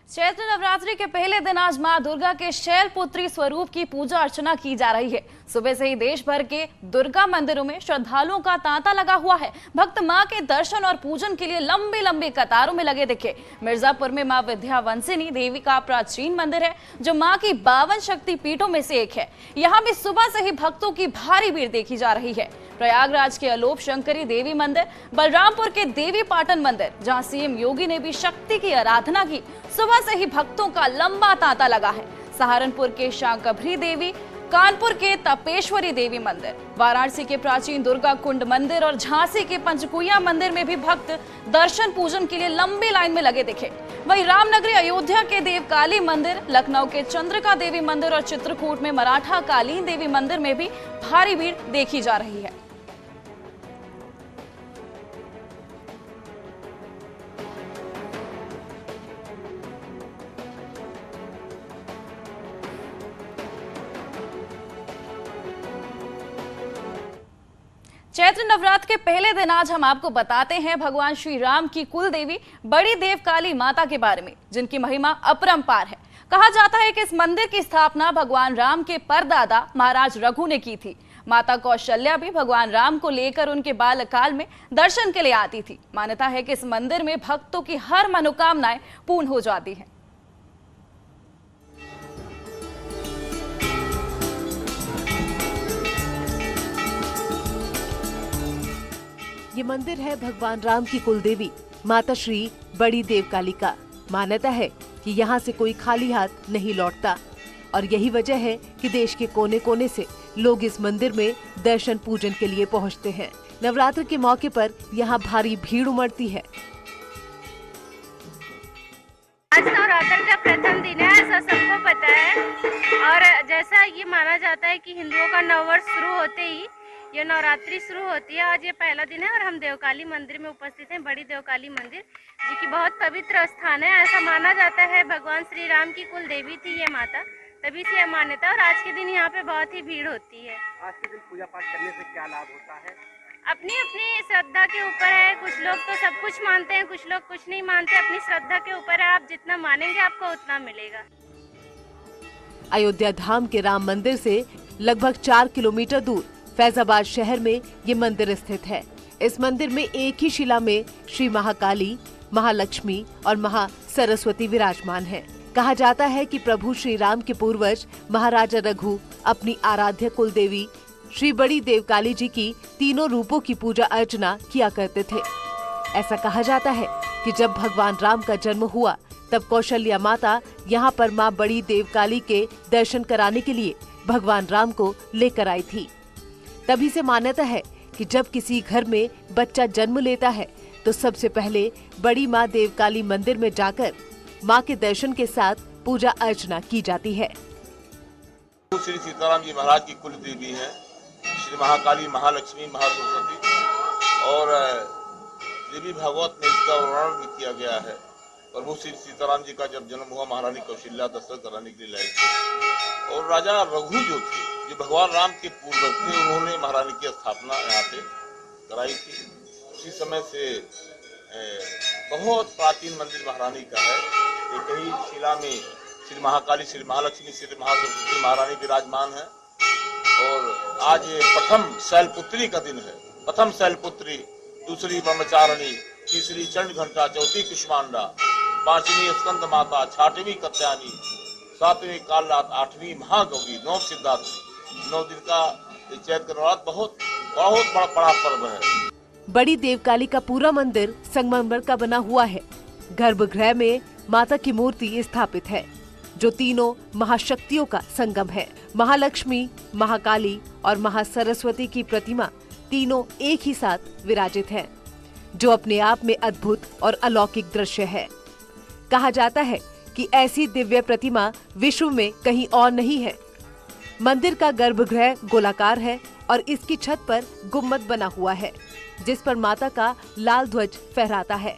चैत्र नवरात्रि के पहले दिन आज मां दुर्गा के शैलपुत्री स्वरूप की पूजा अर्चना की जा रही है। सुबह से ही देश भर के दुर्गा मंदिरों में श्रद्धालुओं का तांता लगा हुआ है। भक्त मां के दर्शन और पूजन के लिए लंबी लंबी कतारों में लगे दिखे। मिर्जापुर में मां विद्यावंसिनी देवी का प्राचीन मंदिर है, जो मां की 52 शक्ति पीठों में से एक है। यहाँ भी सुबह से ही भक्तों की भारी भीड़ देखी जा रही है। प्रयागराज के अलोप शंकरी देवी मंदिर, बलरामपुर के देवी पाटन मंदिर, जहां सीएम योगी ने भी शक्ति की आराधना की, सुबह से ही भक्तों का लंबा तांता लगा है। सहारनपुर के शांकभरी देवी, कानपुर के तपेश्वरी देवी मंदिर, वाराणसी के प्राचीन दुर्गा कुंड मंदिर और झांसी के पंचकुइया मंदिर में भी भक्त दर्शन पूजन के लिए लंबी लाइन में लगे दिखे। वहीं रामनगरी अयोध्या के देवकाली मंदिर, लखनऊ के चंद्रिका देवी मंदिर और चित्रकूट में मराठा कालीन देवी मंदिर में भी भारी भीड़ देखी जा रही है। चैत्र नवरात्र के पहले दिन आज हम आपको बताते हैं भगवान श्री राम की कुल देवी बड़ी देवकाली माता के बारे में, जिनकी महिमा अपरंपार है। कहा जाता है कि इस मंदिर की स्थापना भगवान राम के परदादा महाराज रघु ने की थी। माता कौशल्या भी भगवान राम को लेकर उनके बालकाल में दर्शन के लिए आती थी। मान्यता है कि इस मंदिर में भक्तों की हर मनोकामनाएं पूर्ण हो जाती हैं। ये मंदिर है भगवान राम की कुल देवी माता श्री बड़ी देवकाली का। मान्यता है कि यहाँ से कोई खाली हाथ नहीं लौटता और यही वजह है कि देश के कोने कोने से लोग इस मंदिर में दर्शन पूजन के लिए पहुँचते हैं। नवरात्र के मौके पर यहाँ भारी भीड़ उमड़ती है। आज नवरात्र का प्रथम दिन है, ऐसा सबको पता है। और जैसा ये माना जाता है कि हिंदुओं का नववर्ष शुरू होते ही ये नवरात्रि शुरू होती है। आज ये पहला दिन है और हम देवकाली मंदिर में उपस्थित हैं। बड़ी देवकाली मंदिर जी की बहुत पवित्र स्थान है। ऐसा माना जाता है भगवान श्री राम की कुल देवी थी ये माता, तभी से यह मान्यता। और आज के दिन यहाँ पे बहुत ही भीड़ होती है। आज के दिन पूजा पाठ करने से क्या लाभ होता है? अपनी अपनी श्रद्धा के ऊपर है। कुछ लोग तो सब कुछ मानते हैं, कुछ लोग कुछ नहीं मानते। अपनी श्रद्धा के ऊपर है, आप जितना मानेंगे आपको उतना मिलेगा। अयोध्या धाम के राम मंदिर से लगभग 4 किलोमीटर दूर फैजाबाद शहर में ये मंदिर स्थित है। इस मंदिर में एक ही शिला में श्री महाकाली, महालक्ष्मी और महासरस्वती विराजमान हैं। कहा जाता है कि प्रभु श्री राम के पूर्वज महाराजा रघु अपनी आराध्य कुल देवी श्री बड़ी देवकाली जी की तीनों रूपों की पूजा अर्चना किया करते थे। ऐसा कहा जाता है कि जब भगवान राम का जन्म हुआ तब कौशल्या माता यहाँ पर माँ बड़ी देवकाली के दर्शन कराने के लिए भगवान राम को लेकर आई थी। तभी से मान्यता है कि जब किसी घर में बच्चा जन्म लेता है तो सबसे पहले बड़ी माँ देवकाली मंदिर में जाकर माँ के दर्शन के साथ पूजा अर्चना की जाती है। श्री सीताराम जी महाराज की कुल देवी है श्री महाकाली, महालक्ष्मी, महासरस्वती। और देवी भागवत में इसका वर्णन भी किया गया है। प्रभु श्री सीताराम जी का जब जन्म हुआ, महारानी कौशल्या दर्शन कराने के लिए लाई थी। और राजा रघु जो थे, जो भगवान राम के पूर्वज थे, उन्होंने महारानी की स्थापना यहाँ पे कराई थी। उसी समय से बहुत प्राचीन मंदिर महारानी का है। एक ही शिला में श्री महाकाली, श्री महालक्ष्मी, श्री महासरस्वती महारानी विराजमान है। और आज ये प्रथम शैलपुत्री का दिन है। प्रथम शैलपुत्री, दूसरी ब्रह्मचारिणी, तीसरी चंड घंटा, चौथी कुष्मांडा, पांचवी स्कंद माता, छठवीं कत्यानी, सातवीं कालरात, आठवीं महागौरी, 9 सिद्धार्थी। 9 दिन का चैत्र नवरात्र बहुत बड़ा पर्व है। बड़ी देवकाली का पूरा मंदिर संगमरमर का बना हुआ है। गर्भगृह में माता की मूर्ति स्थापित है, जो तीनों महाशक्तियों का संगम है। महालक्ष्मी, महाकाली और महासरस्वती की प्रतिमा तीनों एक ही साथ विराजित है, जो अपने आप में अद्भुत और अलौकिक दृश्य है। कहा जाता है कि ऐसी दिव्य प्रतिमा विश्व में कहीं और नहीं है। मंदिर का गर्भगृह गोलाकार है और इसकी छत पर गुम्बद बना हुआ है, जिस पर माता का लाल ध्वज फहराता है।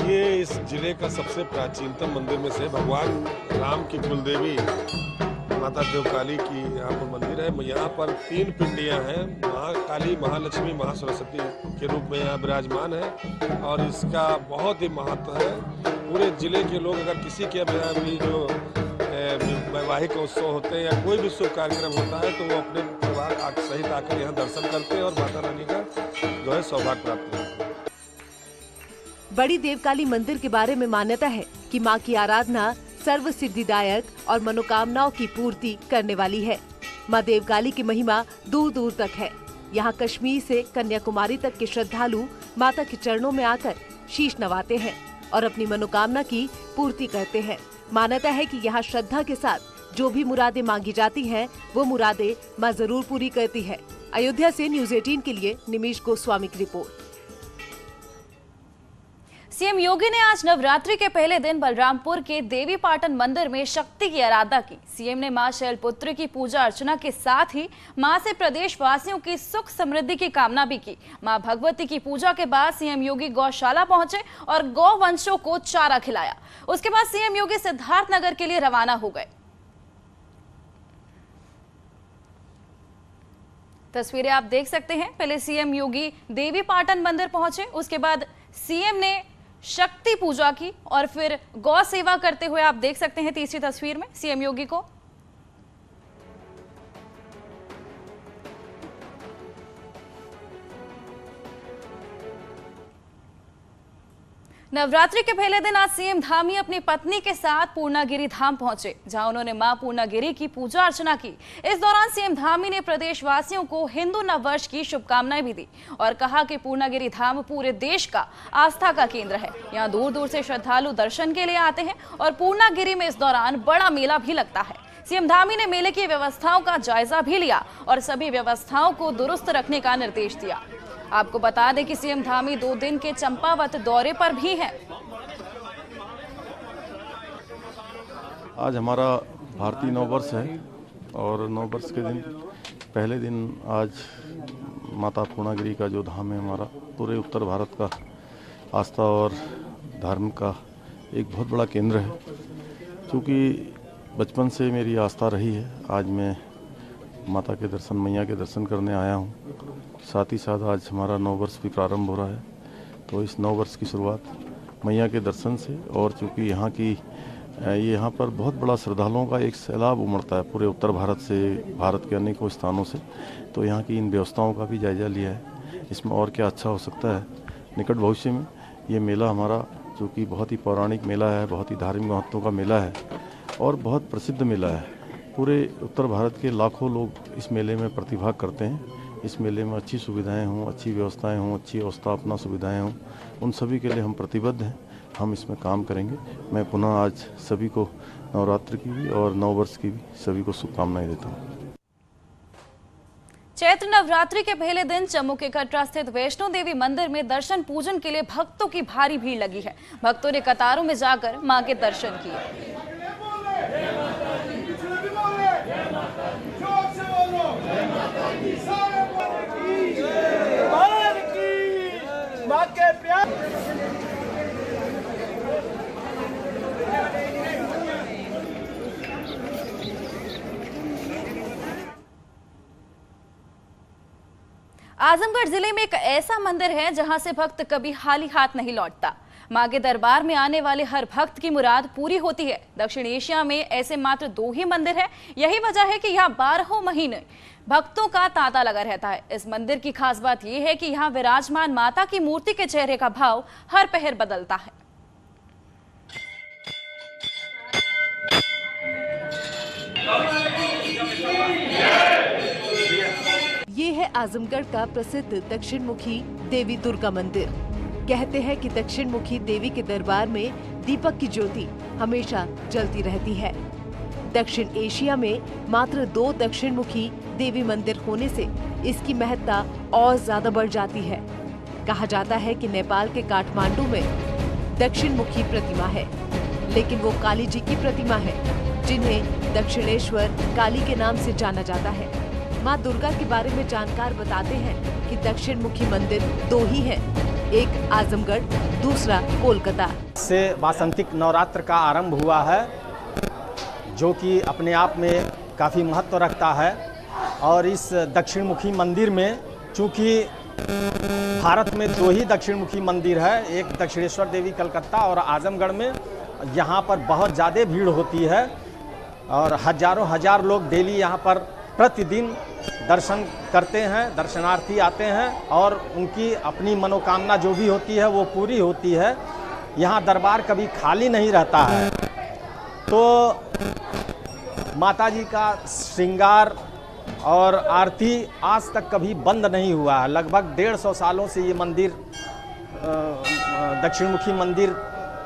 ये इस जिले का सबसे प्राचीनतम मंदिर में से भगवान राम की कुलदेवी माता देवकाली की यहाँ पर मंदिर है। यहाँ पर 3 पिंडियाँ हैं, महाकाली, महालक्ष्मी, महासरस्वती के रूप में यहाँ विराजमान है और इसका बहुत ही महत्व है। पूरे जिले के लोग अगर किसी के भी जो वैवाहिक उत्सव होते हैं या कोई भी शुभ कार्यक्रम होता है तो वो अपने परिवार सहित आकर यहाँ दर्शन करते हैं और माता रानी का जो है सौभाग्य प्राप्त करते हैं। बड़ी देवकाली मंदिर के बारे में मान्यता है कि मां की आराधना सर्व सिद्धिदायक और मनोकामनाओं की पूर्ति करने वाली है। मां देवकाली की महिमा दूर दूर तक है। यहाँ कश्मीर से कन्याकुमारी तक के श्रद्धालु माता के चरणों में आकर शीश नवाते हैं और अपनी मनोकामना की पूर्ति करते हैं। मान्यता है कि यहाँ श्रद्धा के साथ जो भी मुरादें मांगी जाती हैं, वो मुरादें मां जरूर पूरी करती है। अयोध्या से न्यूज़ 18 के लिए निमिष गोस्वामी की रिपोर्ट। सीएम योगी ने आज नवरात्रि के पहले दिन बलरामपुर के देवी पाटन मंदिर में शक्ति की आराधना की। सीएम ने मां शैलपुत्री की पूजा अर्चना के साथ ही मां से प्रदेश वासियों की सुख समृद्धि की कामना भी की। मां भगवती की पूजा के बाद सीएम योगी गौशाला पहुंचे और गौवंशों को चारा खिलाया। उसके बाद सीएम योगी सिद्धार्थनगर के लिए रवाना हो गए। तस्वीरें आप देख सकते हैं। पहले सीएम योगी देवी पाटन मंदिर पहुंचे, उसके बाद सीएम ने शक्ति पूजा की और फिर गौ सेवा करते हुए आप देख सकते हैं तीसरी तस्वीर में सीएम योगी को। नवरात्रि के पहले दिन आज सीएम धामी अपनी पत्नी के साथ पूर्णागिरी धाम पहुंचे, जहां उन्होंने मां पूर्णागिरी की पूजा अर्चना की। इस दौरान सीएम धामी ने प्रदेशवासियों को हिंदू नववर्ष की शुभकामनाएं भी दी और कहा कि पूर्णागिरी धाम पूरे देश का आस्था का केंद्र है। यहां दूर दूर से श्रद्धालु दर्शन के लिए आते हैं और पूर्णागिरी में इस दौरान बड़ा मेला भी लगता है। सीएम धामी ने मेले की व्यवस्थाओं का जायजा भी लिया और सभी व्यवस्थाओं को दुरुस्त रखने का निर्देश दिया। आपको बता दें कि सीएम धामी 2 दिन के चंपावत दौरे पर भी हैं। आज हमारा भारतीय नववर्ष है और नववर्ष के दिन पहले दिन आज माता पूर्णागिरी का जो धाम है हमारा पूरे उत्तर भारत का आस्था और धर्म का एक बहुत बड़ा केंद्र है। क्योंकि बचपन से मेरी आस्था रही है, आज मैं माता के दर्शन, मैया के दर्शन करने आया हूँ। साथ ही साथ आज हमारा नववर्ष भी प्रारंभ हो रहा है, तो इस नववर्ष की शुरुआत मैया के दर्शन से और चूँकि यहाँ पर बहुत बड़ा श्रद्धालुओं का एक सैलाब उमड़ता है पूरे उत्तर भारत से, भारत के अनेकों स्थानों से, तो यहाँ की इन व्यवस्थाओं का भी जायजा लिया है। इसमें और क्या अच्छा हो सकता है। निकट भविष्य में ये मेला हमारा जो कि बहुत ही पौराणिक मेला है, बहुत ही धार्मिक महत्व का मेला है और बहुत प्रसिद्ध मेला है। पूरे उत्तर भारत के लाखों लोग इस मेले में प्रतिभाग करते हैं। इस मेले में अच्छी सुविधाएं हों, अच्छी व्यवस्थाएं हों, अच्छी अवस्थापना सुविधाएं हों, उन सभी के लिए हम प्रतिबद्ध हैं। हम इसमें काम करेंगे। मैं पुनः आज सभी को नवरात्रि की भी और नववर्ष की भी सभी को शुभकामनाएं देता हूँ। चैत्र नवरात्रि के पहले दिन जम्मू के कटरा स्थित वैष्णो देवी मंदिर में दर्शन पूजन के लिए भक्तों की भारी भीड़ लगी है। भक्तों ने कतारों में जाकर मां के दर्शन किए। आजमगढ़ जिले में एक ऐसा मंदिर है जहां से भक्त कभी खाली हाथ नहीं लौटता। मां के दरबार में आने वाले हर भक्त की मुराद पूरी होती है। दक्षिण एशिया में ऐसे मात्र 2 ही मंदिर है। यही वजह है कि यहाँ 12 महीने भक्तों का तांता लगा रहता है। इस मंदिर की खास बात यह है कि यहाँ विराजमान माता की मूर्ति के चेहरे का भाव हर पहर बदलता है। ये है आजमगढ़ का प्रसिद्ध दक्षिण मुखी देवी दुर्गा मंदिर। कहते हैं कि दक्षिण मुखी देवी के दरबार में दीपक की ज्योति हमेशा जलती रहती है। दक्षिण एशिया में मात्र 2 दक्षिण मुखी देवी मंदिर होने से इसकी महत्ता और ज्यादा बढ़ जाती है। कहा जाता है कि नेपाल के काठमांडू में दक्षिण मुखी प्रतिमा है, लेकिन वो काली जी की प्रतिमा है, जिन्हें दक्षिणेश्वर काली के नाम से जाना जाता है। माँ दुर्गा के बारे में जानकार बताते हैं कि दक्षिण मुखी मंदिर 2 ही हैं, एक आजमगढ़, दूसरा कोलकाता। से वासंतिक नवरात्र का आरंभ हुआ है, जो कि अपने आप में काफ़ी महत्व रखता है। और इस दक्षिण मुखी मंदिर में चूँकि भारत में 2 ही दक्षिण मुखी मंदिर है, एक दक्षिणेश्वर देवी कलकत्ता और आजमगढ़ में, यहाँ पर बहुत ज़्यादा भीड़ होती है और हजारों हजार लोग डेली यहाँ पर प्रतिदिन दर्शन करते हैं, दर्शनार्थी आते हैं और उनकी अपनी मनोकामना जो भी होती है वो पूरी होती है। यहाँ दरबार कभी खाली नहीं रहता है। तो माता जी का श्रृंगार और आरती आज तक कभी बंद नहीं हुआ है। लगभग 150 सालों से ये मंदिर दक्षिणमुखी मंदिर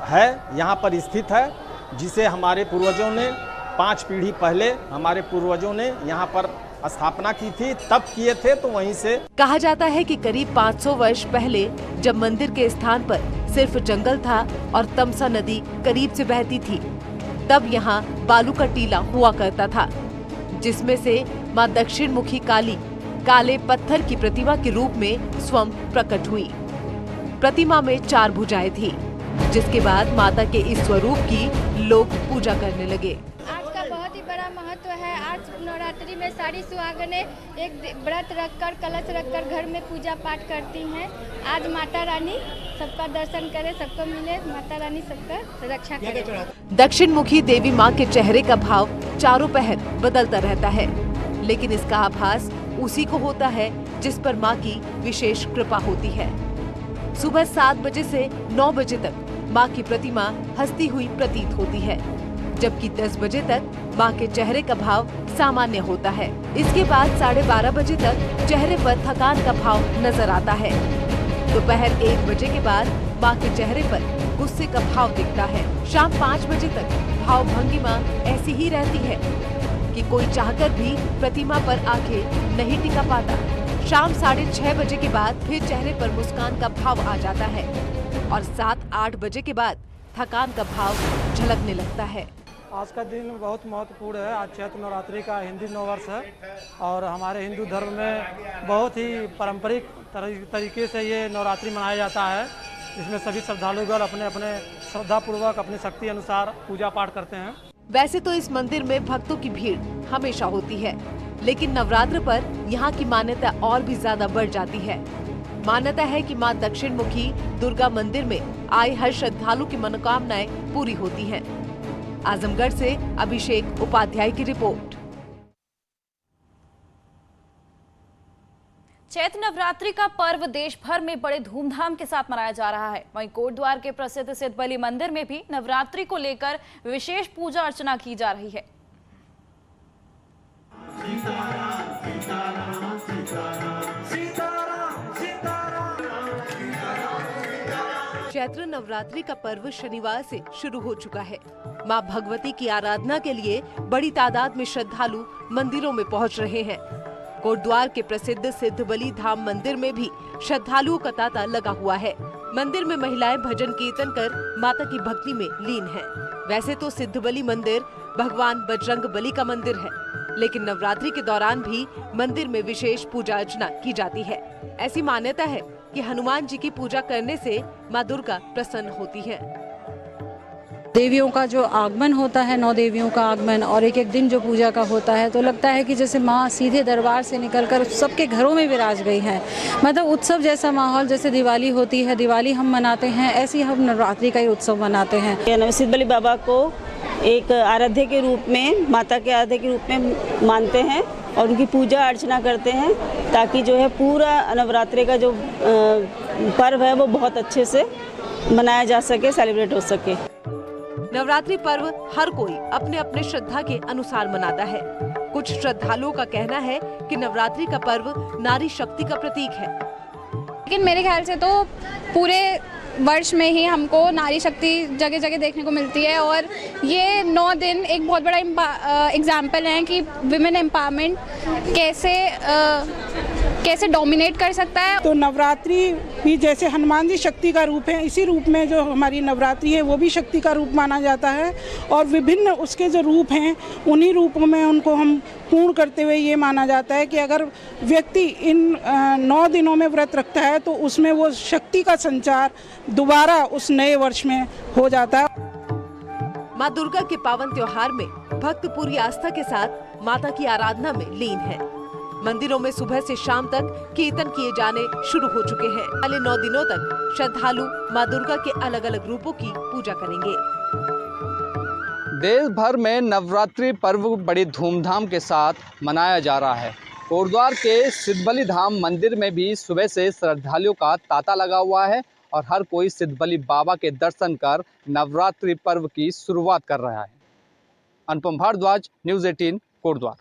है, यहाँ पर स्थित है, जिसे हमारे पूर्वजों ने 5 पीढ़ी पहले हमारे पूर्वजों ने यहाँ पर स्थापना की थी, तब किए थे। तो वहीं से कहा जाता है कि करीब 500 वर्ष पहले जब मंदिर के स्थान पर सिर्फ जंगल था और तमसा नदी करीब से बहती थी, तब यहाँ बालू का टीला हुआ करता था, जिसमें से माँ दक्षिण मुखी काली काले पत्थर की प्रतिमा के रूप में स्वयं प्रकट हुई। प्रतिमा में 4 भुजाएं थी, जिसके बाद माता के इस स्वरूप की लोग पूजा करने लगे। आज का बहुत ही बड़ा महत्व है। आज नवरात्रि में सारी सुहागनें एक व्रत रखकर, कलश रखकर घर में पूजा पाठ करती हैं। आज माता रानी सबका दर्शन करे, सबको मिले, माता रानी सबका रक्षा करे। दक्षिण मुखी देवी माँ के चेहरे का भाव चारों पहर बदलता रहता है, लेकिन इसका आभास उसी को होता है जिस पर माँ की विशेष कृपा होती है। सुबह 7 बजे से 9 बजे तक माँ की प्रतिमा हंसती हुई प्रतीत होती है, जबकि 10 बजे तक माँ के चेहरे का भाव सामान्य होता है। इसके बाद 12:30 बजे तक चेहरे पर थकान का भाव नजर आता है। दोपहर 1 बजे के बाद माँ के चेहरे पर गुस्से का भाव दिखता है। शाम 5 बजे तक भाव भंगिमा ऐसी ही रहती है कि कोई चाहकर भी प्रतिमा पर आंखें नहीं टिका पाता। शाम 6:30 बजे के बाद फिर चेहरे पर मुस्कान का भाव आ जाता है और 7-8 बजे के बाद थकान का भाव झलकने लगता है। आज का दिन बहुत महत्वपूर्ण है। आज चैत्र नवरात्रि का हिंदी नववर्ष है और हमारे हिंदू धर्म में बहुत ही पारंपरिक तरीके से ये नवरात्रि मनाया जाता है, जिसमें सभी श्रद्धालुगण अपने अपने श्रद्धापूर्वक अपनी शक्ति अनुसार पूजा पाठ करते हैं। वैसे तो इस मंदिर में भक्तों की भीड़ हमेशा होती है, लेकिन नवरात्र पर यहाँ की मान्यता और भी ज्यादा बढ़ जाती है। मान्यता है कि माँ दक्षिण मुखी दुर्गा मंदिर में आए हर श्रद्धालु की मनोकामनाएं पूरी होती हैं। आजमगढ़ से अभिषेक उपाध्याय की रिपोर्ट। चैत्र नवरात्रि का पर्व देश भर में बड़े धूमधाम के साथ मनाया जा रहा है। वहीं कोटद्वार के प्रसिद्ध सिद्धबली मंदिर में भी नवरात्रि को लेकर विशेष पूजा अर्चना की जा रही है। चैत्र नवरात्रि का पर्व शनिवार से शुरू हो चुका है। मां भगवती की आराधना के लिए बड़ी तादाद में श्रद्धालु मंदिरों में पहुंच रहे हैं। कोटद्वार के प्रसिद्ध सिद्धबली धाम मंदिर में भी श्रद्धालुओं का तांता लगा हुआ है। मंदिर में महिलाएं भजन कीर्तन कर माता की भक्ति में लीन हैं। वैसे तो सिद्धबली मंदिर भगवान बजरंग बली का मंदिर है, लेकिन नवरात्रि के दौरान भी मंदिर में विशेष पूजा अर्चना की जाती है। ऐसी मान्यता है कि हनुमान जी की पूजा करने से माँ दुर्गा प्रसन्न होती है। देवियों का जो आगमन होता है, 9 देवियों का आगमन और एक एक दिन जो पूजा का होता है, तो लगता है कि जैसे माँ सीधे दरबार से निकलकर सबके घरों में विराज गई हैं। मतलब उत्सव जैसा माहौल, जैसे दिवाली होती है, दिवाली हम मनाते हैं, ऐसे हम नवरात्रि का ही उत्सव मनाते हैं। सिद्धबली बाबा को एक आराध्य के रूप में, माता के आराध्य के रूप में मानते हैं और उनकी पूजा अर्चना करते हैं, ताकि जो है पूरा नवरात्रि का जो पर्व है वो बहुत अच्छे से मनाया जा सके, सेलिब्रेट हो सके। नवरात्रि पर्व हर कोई अपने अपने श्रद्धा के अनुसार मनाता है। कुछ श्रद्धालुओं का कहना है कि नवरात्रि का पर्व नारी शक्ति का प्रतीक है, लेकिन मेरे ख्याल से तो पूरे वर्ष में ही हमको नारी शक्ति जगह जगह देखने को मिलती है और ये 9 दिन एक बहुत बड़ा एग्जाम्पल है कि विमेन एम्पावरमेंट कैसे डोमिनेट कर सकता है। तो नवरात्रि भी जैसे हनुमान जी शक्ति का रूप है, इसी रूप में जो हमारी नवरात्रि है वो भी शक्ति का रूप माना जाता है और विभिन्न उसके जो रूप हैं उन्हीं रूपों में उनको हम पूर्ण करते हुए ये माना जाता है कि अगर व्यक्ति इन 9 दिनों में व्रत रखता है तो उसमें वो शक्ति का संचार दोबारा उस नए वर्ष में हो जाता है। माँ दुर्गा के पावन त्योहार में भक्त पूरी आस्था के साथ माता की आराधना में लीन हैं। मंदिरों में सुबह से शाम तक कीर्तन किए जाने शुरू हो चुके हैं। अगले 9 दिनों तक श्रद्धालु माँ दुर्गा के अलग अलग रूपों की पूजा करेंगे। देश भर में नवरात्रि पर्व बड़ी धूमधाम के साथ मनाया जा रहा है। कोटद्वार के सिद्धबली धाम मंदिर में भी सुबह से श्रद्धालुओं का तांता लगा हुआ है और हर कोई सिद्धबली बाबा के दर्शन कर नवरात्रि पर्व की शुरुआत कर रहा है। अनुपम भारद्वाज, न्यूज़ 18, कोटद्वार।